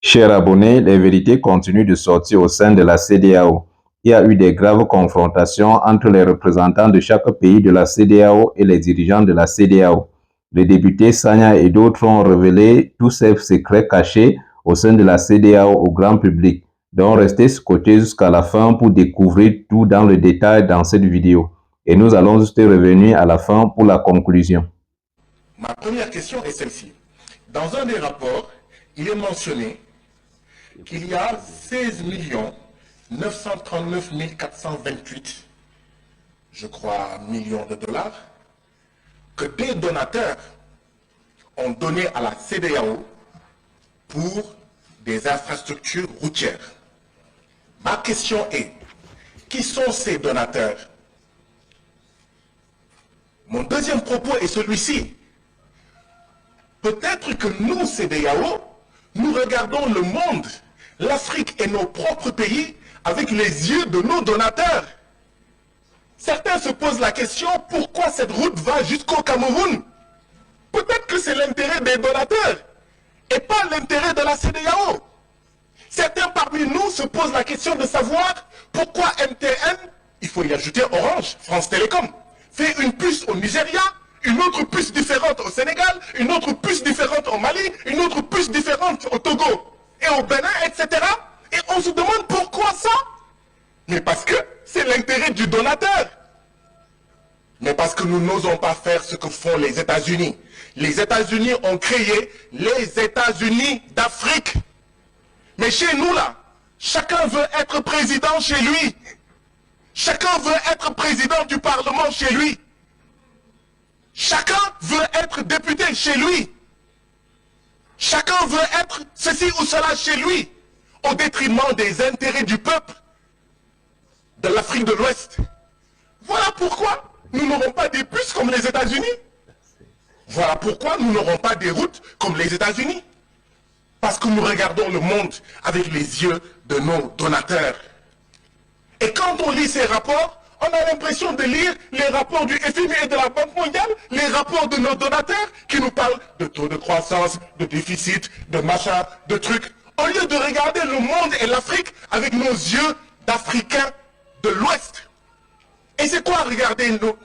Chers abonnés, les vérités continuent de sortir au sein de la CEDEAO. Il y a eu des graves confrontations entre les représentants de chaque pays de la CEDEAO et les dirigeants de la CEDEAO. Le député Sagna et d'autres ont révélé tous ces secrets cachés au sein de la CEDEAO au grand public. Donc restez scotchés jusqu'à la fin pour découvrir tout dans le détail dans cette vidéo. Et nous allons juste revenir à la fin pour la conclusion. Ma première question est celle-ci. Dans un des rapports, il est mentionné qu'il y a 16 939 428, je crois, millions de dollars, que des donateurs ont donné à la CEDEAO pour des infrastructures routières. Ma question est, qui sont ces donateurs? Mon deuxième propos est celui-ci. Peut-être que nous, CEDEAO, nous regardons le monde, l'Afrique et nos propres pays avec les yeux de nos donateurs. Certains se posent la question, pourquoi cette route va jusqu'au Cameroun? Peut-être que c'est l'intérêt des donateurs et pas l'intérêt de la CEDEAO. Certains parmi nous se posent la question de savoir pourquoi MTN, il faut y ajouter Orange, France Télécom, fait une puce au Nigeria, une autre puce différente au Sénégal, une autre puce différente au Mali, une autre puce différente au Togo et au Bénin, etc. Et on se demande pourquoi ça? Mais parce que c'est l'intérêt du donateur. Mais parce que nous n'osons pas faire ce que font les États-Unis. Les États-Unis ont créé les États-Unis d'Afrique. Mais chez nous là, chacun veut être président chez lui. Chacun veut être président du Parlement chez lui. Chacun veut être député chez lui. Chacun veut être ceci ou cela chez lui, au détriment des intérêts du peuple de l'Afrique de l'Ouest. Voilà pourquoi nous n'aurons pas des puces comme les États-Unis. Voilà pourquoi nous n'aurons pas des routes comme les États-Unis. Parce que nous regardons le monde avec les yeux de nos donateurs. Et quand on lit ces rapports, on a l'impression de lire les rapports du FMI et de la Banque mondiale, les rapports de nos donateurs qui nous parlent de taux de croissance, de déficit, de machin, de trucs. Au lieu de regarder le monde et l'Afrique avec nos yeux d'Africains de l'Ouest. Et c'est quoi regarder nos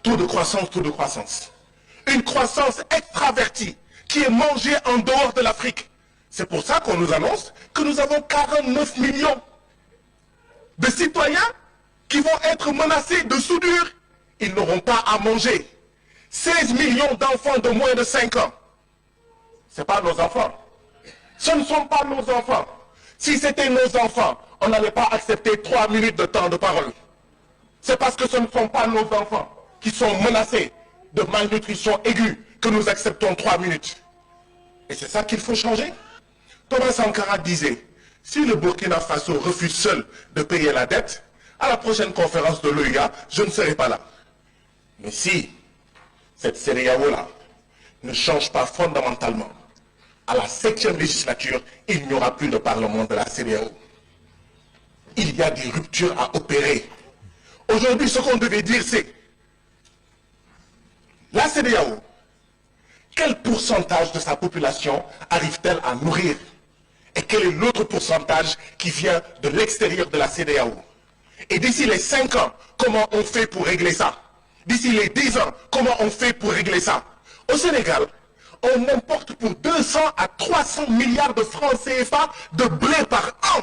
taux de croissance, taux de croissance? Une croissance extravertie qui est mangée en dehors de l'Afrique. C'est pour ça qu'on nous annonce que nous avons 49 millions de citoyens qui vont être menacés de soudure. Ils n'auront pas à manger. 16 millions d'enfants de moins de 5 ans. Ce n'est pas nos enfants. Ce ne sont pas nos enfants. Si c'était nos enfants, on n'allait pas accepter 3 minutes de temps de parole. C'est parce que ce ne sont pas nos enfants qui sont menacés de malnutrition aiguë que nous acceptons 3 minutes. Et c'est ça qu'il faut changer. Thomas Sankara disait, si le Burkina Faso refuse seul de payer la dette, à la prochaine conférence de l'OUA, je ne serai pas là. Mais si cette CEDEAO-là ne change pas fondamentalement, à la 7e législature, il n'y aura plus de parlement de la CEDEAO. Il y a des ruptures à opérer. Aujourd'hui, ce qu'on devait dire, c'est la CEDEAO, quel pourcentage de sa population arrive-t-elle à nourrir? Et quel est l'autre pourcentage qui vient de l'extérieur de la CEDEAO? Et d'ici les 5 ans, comment on fait pour régler ça? D'ici les 10 ans, comment on fait pour régler ça? Au Sénégal, on importe pour 200 à 300 milliards de francs CFA de blé par an.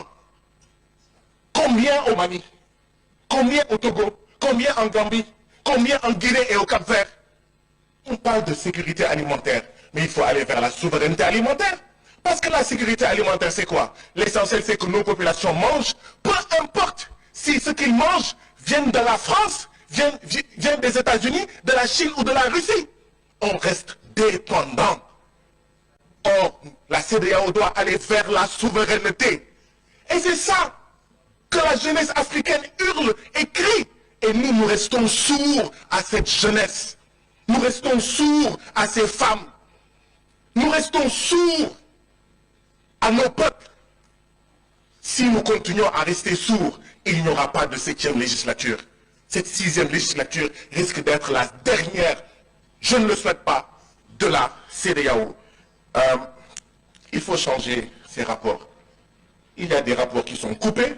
Combien au Mali? Combien au Togo? Combien en Gambie? Combien en Guinée et au Cap-Vert? On parle de sécurité alimentaire, mais il faut aller vers la souveraineté alimentaire. Parce que la sécurité alimentaire, c'est quoi? L'essentiel, c'est que nos populations mangent, peu importe si ce qu'ils mangent vient de la France, vient des États-Unis, de la Chine ou de la Russie. On reste dépendant. Or, la CEDEAO doit aller vers la souveraineté. Et c'est ça que la jeunesse africaine hurle et crie. Et nous restons sourds à cette jeunesse. Nous restons sourds à ces femmes. Nous restons sourds à nos peuples. Si nous continuons à rester sourds, il n'y aura pas de 7e législature. Cette 6e législature risque d'être la dernière, je ne le souhaite pas, de la CEDEAO. il faut changer ces rapports. Il y a des rapports qui sont coupés,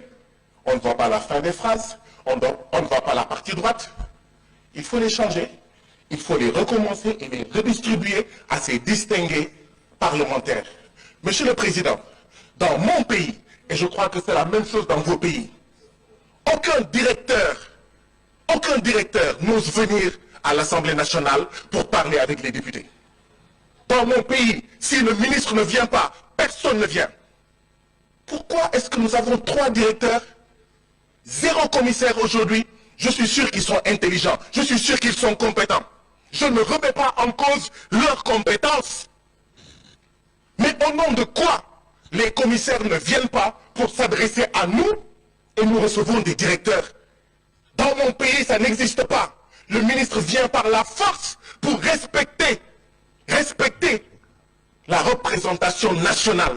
on ne voit pas la fin des phrases, on ne voit pas la partie droite. Il faut les changer, il faut les recommencer et les redistribuer à ces distingués parlementaires. Monsieur le Président, dans mon pays, et je crois que c'est la même chose dans vos pays, aucun directeur n'ose venir à l'Assemblée nationale pour parler avec les députés. Dans mon pays, si le ministre ne vient pas, personne ne vient. Pourquoi est-ce que nous avons 3 directeurs, 0 commissaire aujourd'hui? Je suis sûr qu'ils sont intelligents, je suis sûr qu'ils sont compétents. Je ne remets pas en cause leurs compétences. Mais au nom de quoi les commissaires ne viennent pas pour s'adresser à nous et nous recevons des directeurs? Dans mon pays, ça n'existe pas. Le ministre vient par la force pour respecter la représentation nationale.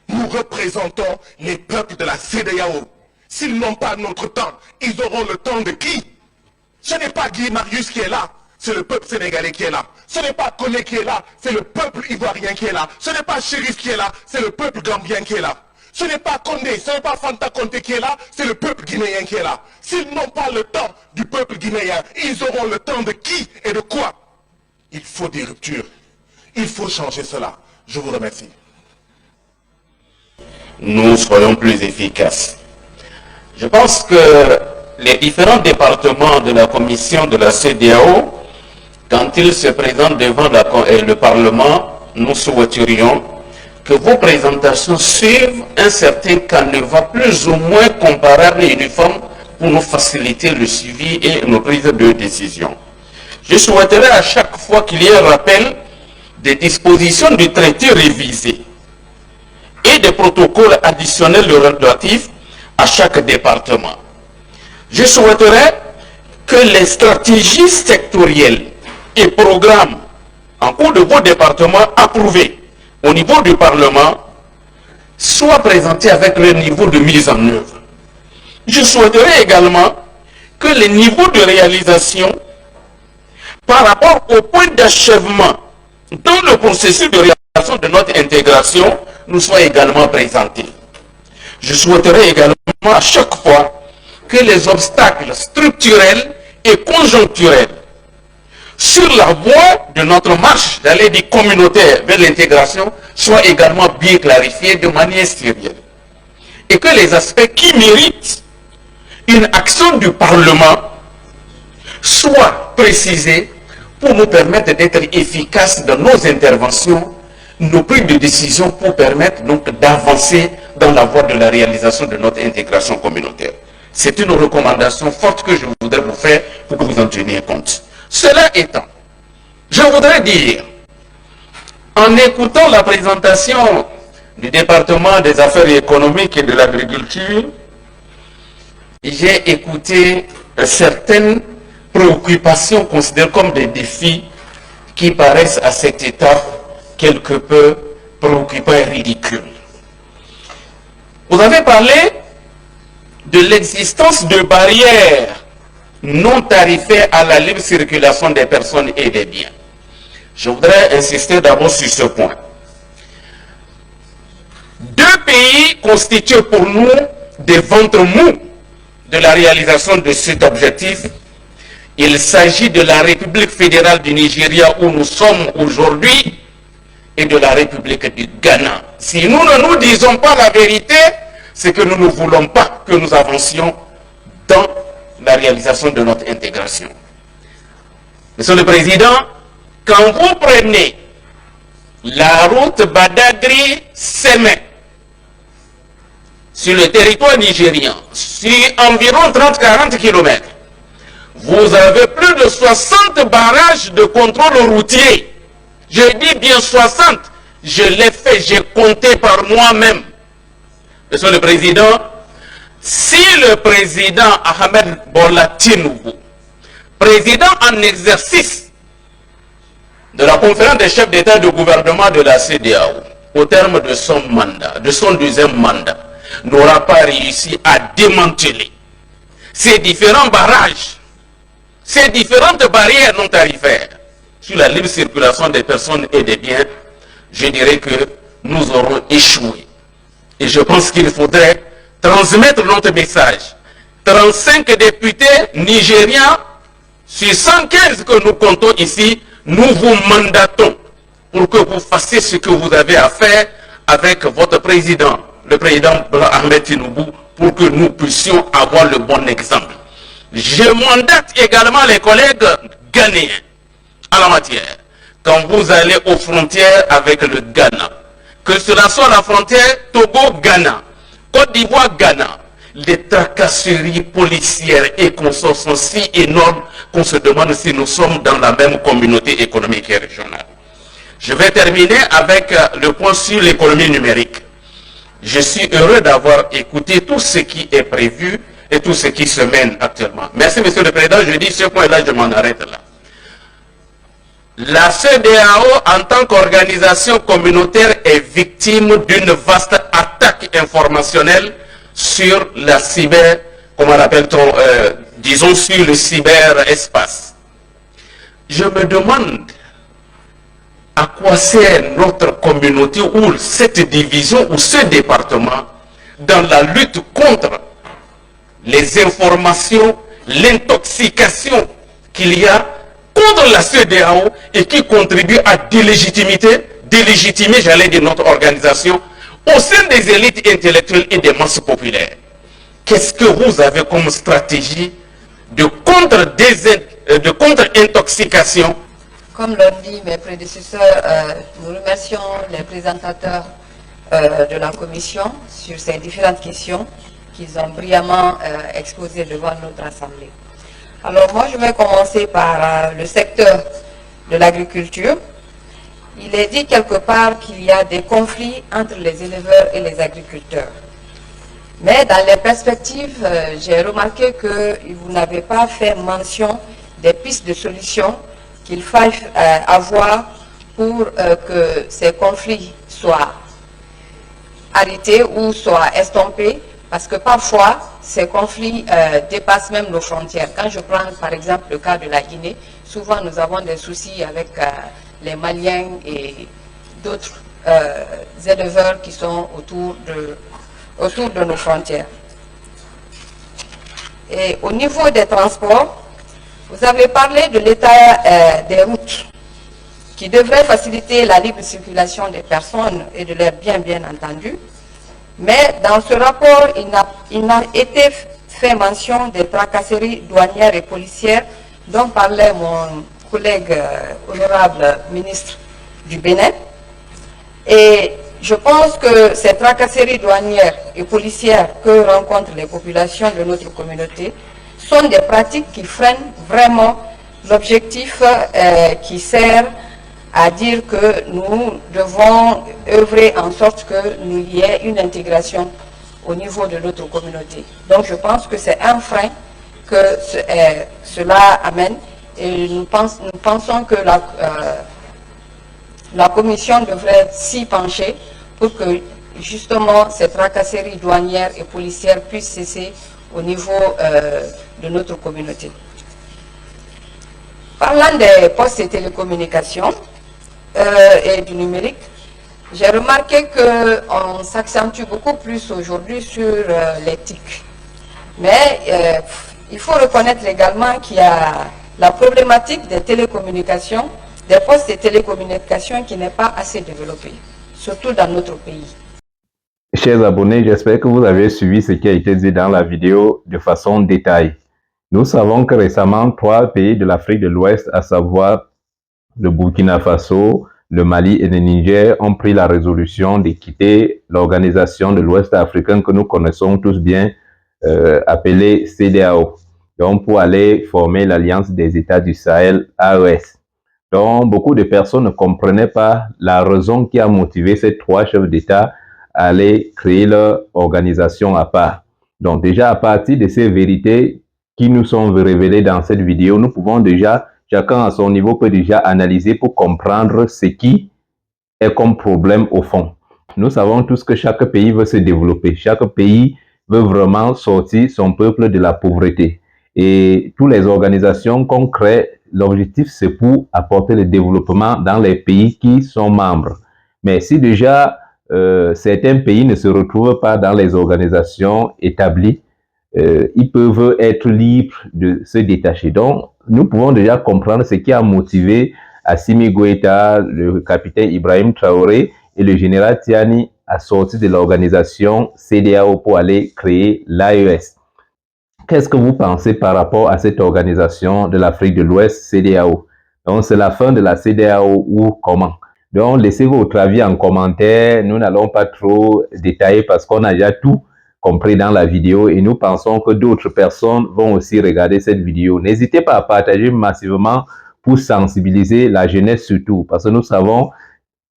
Nous représentons les peuples de la CEDEAO. S'ils n'ont pas notre temps, ils auront le temps de qui? Ce n'est pas Guy Marius qui est là, c'est le peuple sénégalais qui est là. Ce n'est pas Koné qui est là, c'est le peuple ivoirien qui est là. Ce n'est pas Chérif qui est là, c'est le peuple gambien qui est là. Ce n'est pas Condé, ce n'est pas Fanta Conté qui est là, c'est le peuple guinéen qui est là. S'ils n'ont pas le temps du peuple guinéen, ils auront le temps de qui et de quoi? Il faut des ruptures. Il faut changer cela. Je vous remercie. Nous soyons plus efficaces. Je pense que les différents départements de la commission de la CEDEAO, quand ils se présentent devant le Parlement, nous souhaiterions que vos présentations suivent un certain canevas plus ou moins comparable et uniforme pour nous faciliter le suivi et nos prises de décision. Je souhaiterais à chaque fois qu'il y ait un rappel des dispositions du traité révisé et des protocoles additionnels relatifs à chaque département. Je souhaiterais que les stratégies sectorielles et programmes en cours de vos départements approuvés au niveau du Parlement soient présentés avec le niveau de mise en œuvre. Je souhaiterais également que les niveaux de réalisation par rapport au point d'achèvement dans le processus de réalisation de notre intégration nous soient également présentés. Je souhaiterais également à chaque fois que les obstacles structurels et conjoncturels sur la voie de notre marche d'aller du communautaire vers l'intégration soient également bien clarifiés de manière sérieuse. Et que les aspects qui méritent une action du Parlement soient précisés pour nous permettre d'être efficaces dans nos interventions, nos prises de décision pour permettre donc d'avancer dans la voie de la réalisation de notre intégration communautaire. C'est une recommandation forte que je voudrais vous faire pour que vous en teniez compte. Cela étant, je voudrais dire, en écoutant la présentation du département des affaires économiques et de l'agriculture, j'ai écouté certaines préoccupations considérées comme des défis qui paraissent à cet état quelque peu préoccupants et ridicules. Vous avez parlé de l'existence de barrières non tarifaires à la libre circulation des personnes et des biens. Je voudrais insister d'abord sur ce point. 2 pays constituent pour nous des ventres mous de la réalisation de cet objectif. Il s'agit de la République fédérale du Nigeria où nous sommes aujourd'hui et de la République du Ghana. Si nous ne nous disons pas la vérité, c'est que nous ne voulons pas que nous avancions dans la réalisation de notre intégration. Monsieur le Président, quand vous prenez la route Badagry-Sémé sur le territoire nigérien, sur environ 30-40 km, vous avez plus de 60 barrages de contrôle routier. Je dis bien 60, je l'ai fait, j'ai compté par moi-même. Monsieur le Président, si le président Ahmed Bola Tinubu, président en exercice de la conférence des chefs d'État et de gouvernement de la CEDEAO, au terme de son mandat, de son 2e mandat, n'aura pas réussi à démanteler ces différents barrages, ces différentes barrières non tarifaires sur la libre circulation des personnes et des biens, je dirais que nous aurons échoué. Et je pense qu'il faudrait transmettre notre message. 35 députés nigériens sur 115 que nous comptons ici, nous vous mandatons pour que vous fassiez ce que vous avez à faire avec votre président, le président Ahmed Tinubu, pour que nous puissions avoir le bon exemple. Je mandate également les collègues ghanéens à la matière. Quand vous allez aux frontières avec le Ghana, que cela soit la frontière Togo-Ghana, Côte d'Ivoire-Ghana, les tracasseries policières et consorts sont si énormes qu'on se demande si nous sommes dans la même communauté économique et régionale. Je vais terminer avec le point sur l'économie numérique. Je suis heureux d'avoir écouté tout ce qui est prévu et tout ce qui se mène actuellement. Merci, Monsieur le Président. Je dis ce point-là, je m'en arrête là. La CEDEAO, en tant qu'organisation communautaire, est victime d'une vaste attaque informationnelle sur la cyber, comment l'appelle-t-on, disons sur le cyberespace. Je me demande à quoi sert notre communauté ou cette division ou ce département dans la lutte contre les informations, l'intoxication qu'il y a contre la CEDEAO et qui contribue à délégitimer, j'allais dire, notre organisation au sein des élites intellectuelles et des masses populaires. Qu'est-ce que vous avez comme stratégie de contre-intoxication? Comme l'ont dit mes prédécesseurs, nous remercions les présentateurs de la Commission sur ces différentes questions qu'ils ont brillamment exposées devant notre Assemblée. Alors moi, je vais commencer par le secteur de l'agriculture. Il est dit quelque part qu'il y a des conflits entre les éleveurs et les agriculteurs. Mais dans les perspectives, j'ai remarqué que vous n'avez pas fait mention des pistes de solutions qu'il faille avoir pour que ces conflits soient arrêtés ou soient estompés, parce que parfois, ces conflits dépassent même nos frontières. Quand je prends par exemple le cas de la Guinée, souvent nous avons des soucis avec les Maliens et d'autres éleveurs qui sont autour de nos frontières. Et au niveau des transports, vous avez parlé de l'état des routes qui devrait faciliter la libre circulation des personnes et de leurs biens, bien entendu. Mais dans ce rapport, il n'a été fait mention des tracasseries douanières et policières dont parlait mon collègue honorable ministre du Bénin. Et je pense que ces tracasseries douanières et policières que rencontrent les populations de notre communauté sont des pratiques qui freinent vraiment l'objectif qui sert à dire que nous devons œuvrer en sorte qu'il y ait une intégration au niveau de notre communauté. Donc je pense que c'est un frein que cela amène et nous pensons que la Commission devrait s'y pencher pour que justement ces tracasseries douanières et policières puissent cesser au niveau de notre communauté. Parlant des postes et télécommunications et du numérique, j'ai remarqué qu'on s'accentue beaucoup plus aujourd'hui sur l'éthique. Mais il faut reconnaître également qu'il y a la problématique des télécommunications, des postes de télécommunications qui n'est pas assez développée, surtout dans notre pays. Chers abonnés, j'espère que vous avez suivi ce qui a été dit dans la vidéo de façon détaillée. Nous savons que récemment, 3 pays de l'Afrique de l'Ouest, à savoir le Burkina Faso, le Mali et le Niger, ont pris la résolution de quitter l'organisation de l'Ouest africain que nous connaissons tous bien, appelée CEDEAO, donc pour aller former l'Alliance des États du Sahel, AES. Donc, beaucoup de personnes ne comprenaient pas la raison qui a motivé ces 3 chefs d'État à aller créer leur organisation à part. Donc, déjà, à partir de ces vérités qui nous sont révélées dans cette vidéo, nous pouvons déjà, chacun à son niveau peut déjà analyser pour comprendre ce qui est comme problème au fond. Nous savons tous que chaque pays veut se développer. Chaque pays veut vraiment sortir son peuple de la pauvreté. Et toutes les organisations qu'on crée, l'objectif c'est pour apporter le développement dans les pays qui sont membres. Mais si déjà certains pays ne se retrouvent pas dans les organisations établies, ils peuvent être libres de se détacher. Donc, nous pouvons déjà comprendre ce qui a motivé Assimi Goïta, le capitaine Ibrahim Traoré et le général Tiani à sortir de l'organisation CEDEAO pour aller créer l'AES. Qu'est-ce que vous pensez par rapport à cette organisation de l'Afrique de l'Ouest, CEDEAO? Donc, c'est la fin de la CEDEAO ou comment? Donc, laissez votre avis en commentaire. Nous n'allons pas trop détailler parce qu'on a déjà tout compris dans la vidéo et nous pensons que d'autres personnes vont aussi regarder cette vidéo. N'hésitez pas à partager massivement pour sensibiliser la jeunesse surtout parce que nous savons,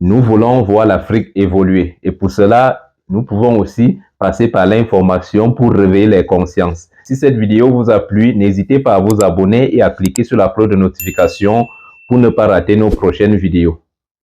nous voulons voir l'Afrique évoluer et pour cela, nous pouvons aussi passer par l'information pour réveiller les consciences. Si cette vidéo vous a plu, n'hésitez pas à vous abonner et à cliquer sur la cloche de notification pour ne pas rater nos prochaines vidéos.